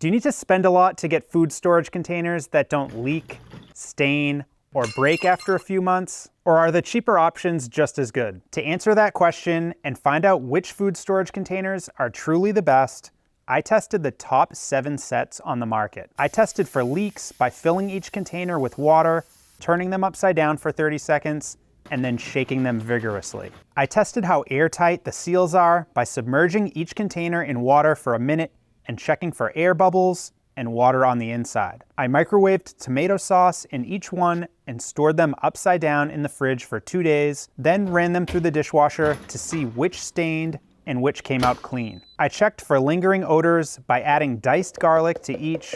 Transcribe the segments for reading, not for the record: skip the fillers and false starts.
Do you need to spend a lot to get food storage containers that don't leak, stain, or break after a few months? Or are the cheaper options just as good? To answer that question and find out which food storage containers are truly the best, I tested the top 7 sets on the market. I tested for leaks by filling each container with water, turning them upside down for 30 seconds, and then shaking them vigorously. I tested how airtight the seals are by submerging each container in water for a minute and checking for air bubbles and water on the inside. I microwaved tomato sauce in each one and stored them upside down in the fridge for 2 days, then ran them through the dishwasher to see which stained and which came out clean. I checked for lingering odors by adding diced garlic to each,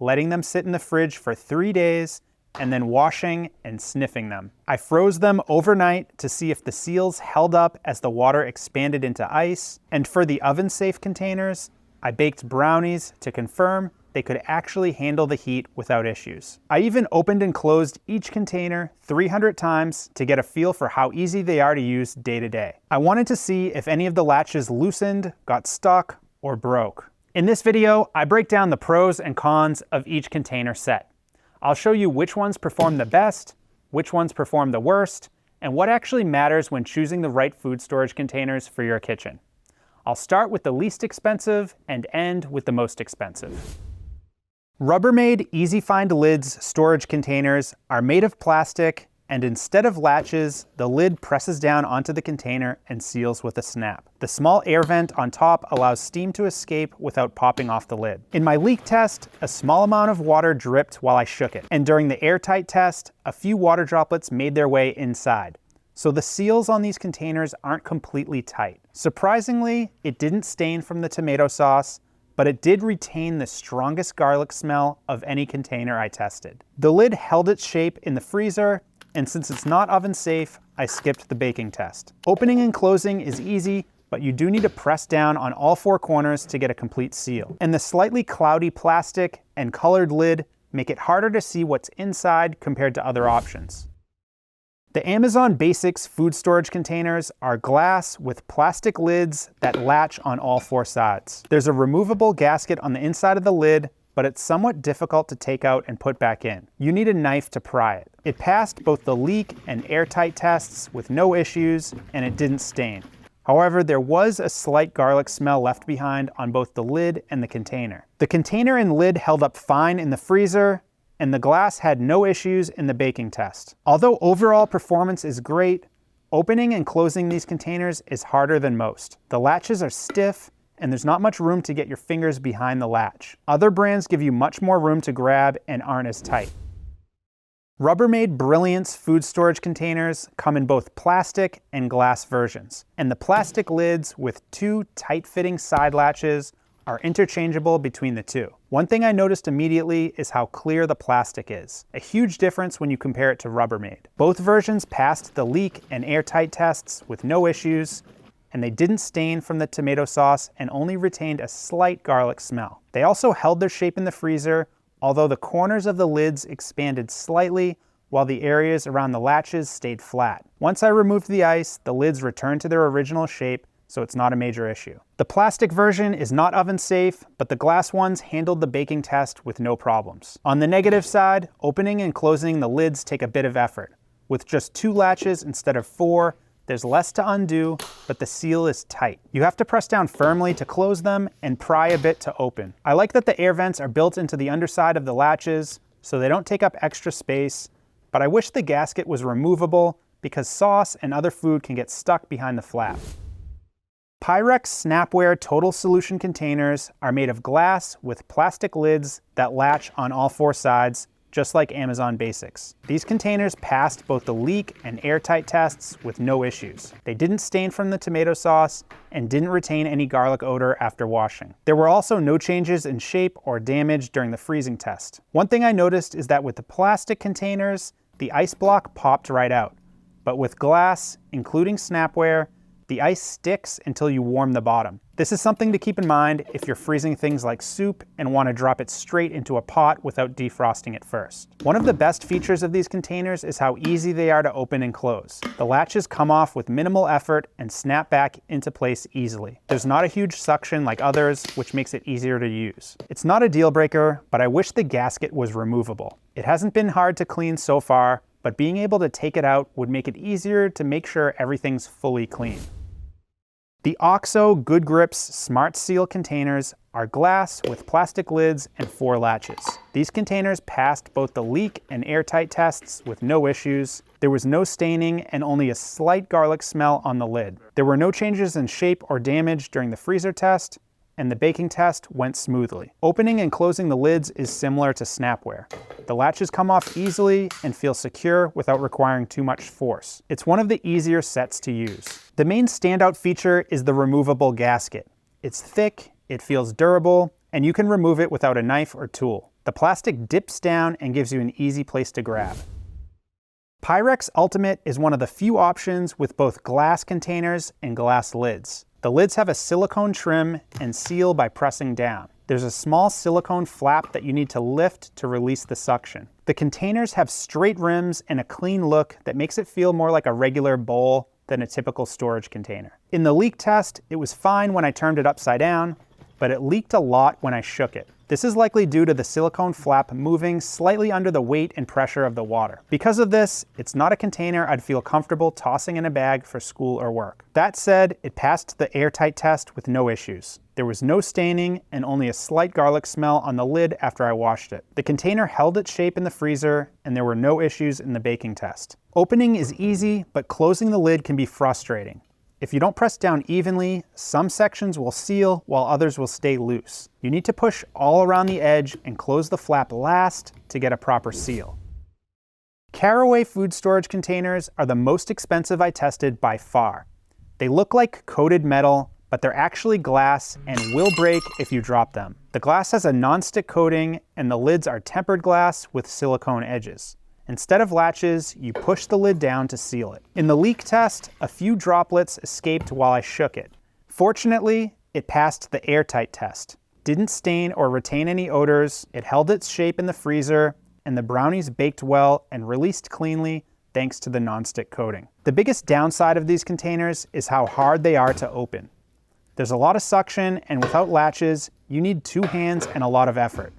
letting them sit in the fridge for 3 days, and then washing and sniffing them. I froze them overnight to see if the seals held up as the water expanded into ice, and for the oven-safe containers, I baked brownies to confirm they could actually handle the heat without issues. I even opened and closed each container 300 times to get a feel for how easy they are to use day to day. I wanted to see if any of the latches loosened, got stuck, or broke. In this video, I break down the pros and cons of each container set. I'll show you which ones perform the best, which ones perform the worst, and what actually matters when choosing the right food storage containers for your kitchen. I'll start with the least expensive and end with the most expensive. Rubbermaid EasyFindLids storage containers are made of plastic, and instead of latches, the lid presses down onto the container and seals with a snap. The small air vent on top allows steam to escape without popping off the lid. In my leak test, a small amount of water dripped while I shook it, and during the airtight test, a few water droplets made their way inside. So the seals on these containers aren't completely tight. Surprisingly, it didn't stain from the tomato sauce, but it did retain the strongest garlic smell of any container I tested. The lid held its shape in the freezer, and since it's not oven safe, I skipped the baking test. Opening and closing is easy, but you do need to press down on all 4 corners to get a complete seal. And the slightly cloudy plastic and colored lid make it harder to see what's inside compared to other options. The Amazon Basics food storage containers are glass with plastic lids that latch on all 4 sides. There's a removable gasket on the inside of the lid, but it's somewhat difficult to take out and put back in. You need a knife to pry it. It passed both the leak and airtight tests with no issues, and it didn't stain. However, there was a slight garlic smell left behind on both the lid and the container. The container and lid held up fine in the freezer, and the glass had no issues in the baking test. Although overall performance is great, opening and closing these containers is harder than most. The latches are stiff, and there's not much room to get your fingers behind the latch. Other brands give you much more room to grab and aren't as tight. Rubbermaid Brilliance food storage containers come in both plastic and glass versions, and the plastic lids with 2 tight-fitting side latches are interchangeable between the 2. One thing I noticed immediately is how clear the plastic is. A huge difference when you compare it to Rubbermaid. Both versions passed the leak and airtight tests with no issues, and they didn't stain from the tomato sauce and only retained a slight garlic smell. They also held their shape in the freezer, although the corners of the lids expanded slightly while the areas around the latches stayed flat. Once I removed the ice, the lids returned to their original shape, so it's not a major issue. The plastic version is not oven safe, but the glass ones handled the baking test with no problems. On the negative side, opening and closing the lids take a bit of effort. With just 2 latches instead of 4, there's less to undo, but the seal is tight. You have to press down firmly to close them and pry a bit to open. I like that the air vents are built into the underside of the latches, so they don't take up extra space, but I wish the gasket was removable because sauce and other food can get stuck behind the flap. Pyrex Snapware Total Solution containers are made of glass with plastic lids that latch on all 4 sides, just like Amazon Basics. These containers passed both the leak and airtight tests with no issues. They didn't stain from the tomato sauce and didn't retain any garlic odor after washing. There were also no changes in shape or damage during the freezing test. One thing I noticed is that with the plastic containers, the ice block popped right out. But with glass, including Snapware, The ice sticks until you warm the bottom. This is something to keep in mind if you're freezing things like soup and want to drop it straight into a pot without defrosting it first. One of the best features of these containers is how easy they are to open and close. The latches come off with minimal effort and snap back into place easily. There's not a huge suction like others, which makes it easier to use. It's not a deal breaker, but I wish the gasket was removable. It hasn't been hard to clean so far, but being able to take it out would make it easier to make sure everything's fully clean. The OXO Good Grips Smart Seal containers are glass with plastic lids and 4 latches. These containers passed both the leak and airtight tests with no issues. There was no staining and only a slight garlic smell on the lid. There were no changes in shape or damage during the freezer test, and the baking test went smoothly. Opening and closing the lids is similar to Snapware. The latches come off easily and feel secure without requiring too much force. It's one of the easier sets to use. The main standout feature is the removable gasket. It's thick, it feels durable, and you can remove it without a knife or tool. The plastic dips down and gives you an easy place to grab. Pyrex Ultimate is one of the few options with both glass containers and glass lids. The lids have a silicone trim and seal by pressing down. There's a small silicone flap that you need to lift to release the suction. The containers have straight rims and a clean look that makes it feel more like a regular bowl than a typical storage container. In the leak test, it was fine when I turned it upside down, but it leaked a lot when I shook it. This is likely due to the silicone flap moving slightly under the weight and pressure of the water. Because of this, it's not a container I'd feel comfortable tossing in a bag for school or work. That said, it passed the airtight test with no issues. There was no staining and only a slight garlic smell on the lid after I washed it. The container held its shape in the freezer and there were no issues in the baking test. Opening is easy, but closing the lid can be frustrating. If you don't press down evenly, some sections will seal while others will stay loose. You need to push all around the edge and close the flap last to get a proper seal. Caraway food storage containers are the most expensive I tested by far. They look like coated metal, but they're actually glass and will break if you drop them. The glass has a non-stick coating and the lids are tempered glass with silicone edges. Instead of latches, you push the lid down to seal it. In the leak test, a few droplets escaped while I shook it. Fortunately, it passed the airtight test. Didn't stain or retain any odors, it held its shape in the freezer, and the brownies baked well and released cleanly thanks to the nonstick coating. The biggest downside of these containers is how hard they are to open. There's a lot of suction, and without latches, you need 2 hands and a lot of effort.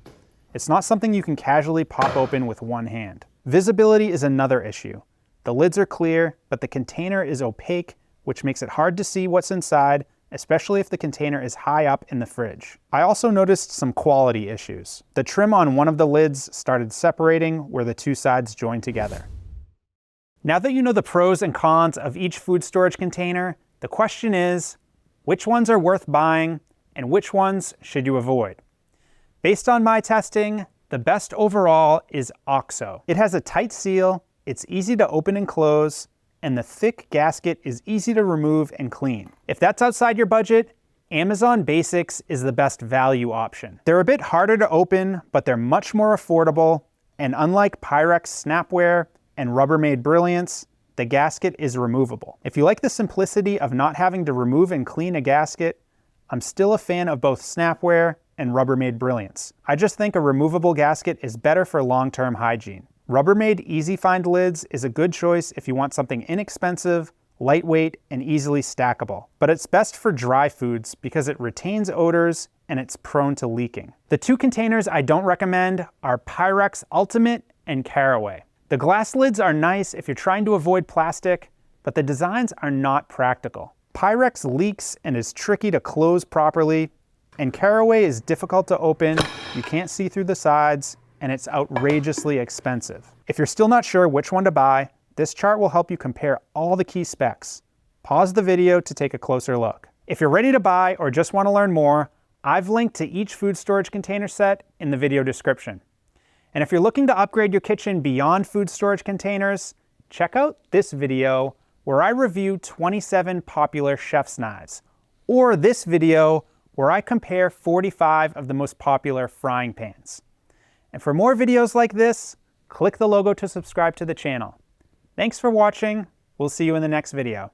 It's not something you can casually pop open with 1 hand. Visibility is another issue. The lids are clear, but the container is opaque, which makes it hard to see what's inside, especially if the container is high up in the fridge. I also noticed some quality issues. The trim on one of the lids started separating where the 2 sides join together. Now that you know the pros and cons of each food storage container, the question is, which ones are worth buying and which ones should you avoid? Based on my testing, the best overall is OXO. It has a tight seal, it's easy to open and close, and the thick gasket is easy to remove and clean. If that's outside your budget, Amazon Basics is the best value option. They're a bit harder to open, but they're much more affordable, and unlike Pyrex Snapware and Rubbermaid Brilliance, the gasket is removable. If you like the simplicity of not having to remove and clean a gasket, I'm still a fan of both Snapware and Rubbermaid Brilliance. I just think a removable gasket is better for long-term hygiene. Rubbermaid EasyFindLids is a good choice if you want something inexpensive, lightweight, and easily stackable. But it's best for dry foods because it retains odors and it's prone to leaking. The 2 containers I don't recommend are Pyrex Ultimate and Caraway. The glass lids are nice if you're trying to avoid plastic, but the designs are not practical. Pyrex leaks and is tricky to close properly, and Caraway is difficult to open, you can't see through the sides, and it's outrageously expensive. If you're still not sure which one to buy, this chart will help you compare all the key specs. Pause the video to take a closer look. If you're ready to buy or just want to learn more, I've linked to each food storage container set in the video description. And if you're looking to upgrade your kitchen beyond food storage containers, check out this video where I review 27 popular chef's knives, or this video where I compare 45 of the most popular frying pans. And for more videos like this, click the logo to subscribe to the channel. Thanks for watching. We'll see you in the next video.